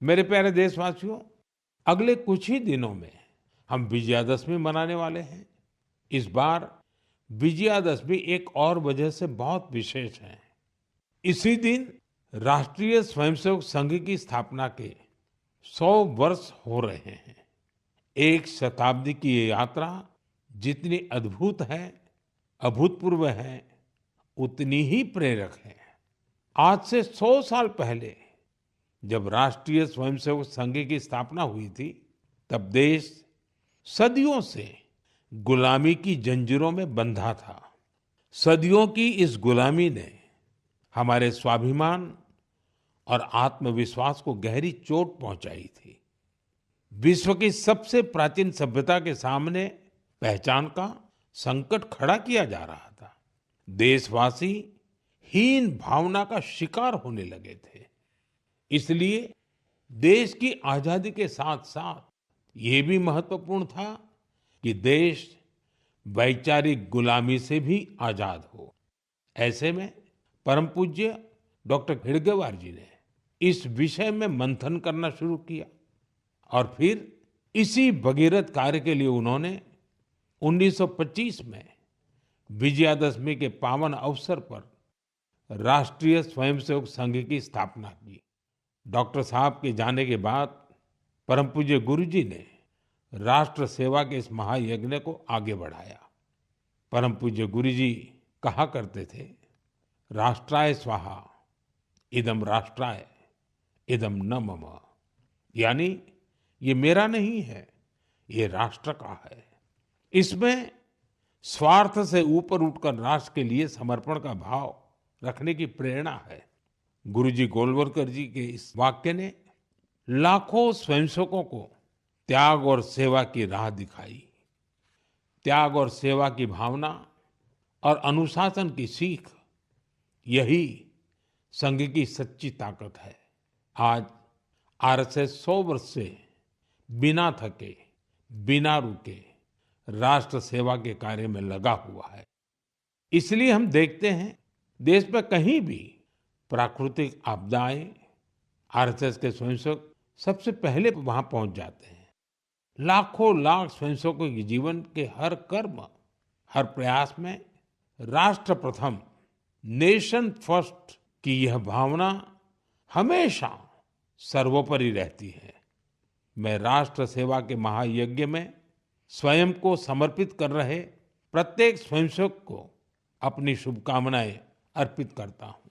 मेरे प्यारे देशवासियों, अगले कुछ ही दिनों में हम विजयादशमी मनाने वाले हैं। इस बार विजयादशमी एक और वजह से बहुत विशेष है। इसी दिन राष्ट्रीय स्वयंसेवक संघ की स्थापना के 100 वर्ष हो रहे हैं। एक शताब्दी की ये यात्रा जितनी अद्भुत है, अभूतपूर्व है, उतनी ही प्रेरक है। आज से 100 साल पहले जब राष्ट्रीय स्वयंसेवक संघ की स्थापना हुई थी, तब देश सदियों से गुलामी की जंजीरों में बंधा था। सदियों की इस गुलामी ने हमारे स्वाभिमान और आत्मविश्वास को गहरी चोट पहुंचाई थी। विश्व की सबसे प्राचीन सभ्यता के सामने पहचान का संकट खड़ा किया जा रहा था। देशवासी हीन भावना का शिकार होने लगे थे। इसलिए देश की आजादी के साथ साथ ये भी महत्वपूर्ण था कि देश वैचारिक गुलामी से भी आजाद हो। ऐसे में परम पूज्य डॉक्टर हेडगेवार जी ने इस विषय में मंथन करना शुरू किया और फिर इसी भगीरथ कार्य के लिए उन्होंने 1925 में विजयादशमी के पावन अवसर पर राष्ट्रीय स्वयंसेवक संघ की स्थापना की। डॉक्टर साहब के जाने के बाद परम पूज्य गुरु जी ने राष्ट्र सेवा के इस महायज्ञ को आगे बढ़ाया। परम पूज्य गुरु जी कहा करते थे, राष्ट्राय स्वाहा इदम राष्ट्राय इदम न मम। यानी ये मेरा नहीं है, ये राष्ट्र का है। इसमें स्वार्थ से ऊपर उठकर राष्ट्र के लिए समर्पण का भाव रखने की प्रेरणा है। गुरुजी गोलवलकर जी के इस वाक्य ने लाखों स्वयंसेवकों को त्याग और सेवा की राह दिखाई। त्याग और सेवा की भावना और अनुशासन की सीख, यही संघ की सच्ची ताकत है। आज आरएसएस 100 वर्ष से बिना थके, बिना रुके राष्ट्र सेवा के कार्य में लगा हुआ है। इसलिए हम देखते हैं देश में कहीं भी प्राकृतिक आपदाएं, आरएसएस के स्वयंसेवक सबसे पहले वहां पहुंच जाते हैं। लाखों लाख स्वयंसेवकों के जीवन के हर कर्म, हर प्रयास में राष्ट्र प्रथम, नेशन फर्स्ट की यह भावना हमेशा सर्वोपरि रहती है। मैं राष्ट्र सेवा के महायज्ञ में स्वयं को समर्पित कर रहे प्रत्येक स्वयंसेवक को अपनी शुभकामनाएं अर्पित करता हूं।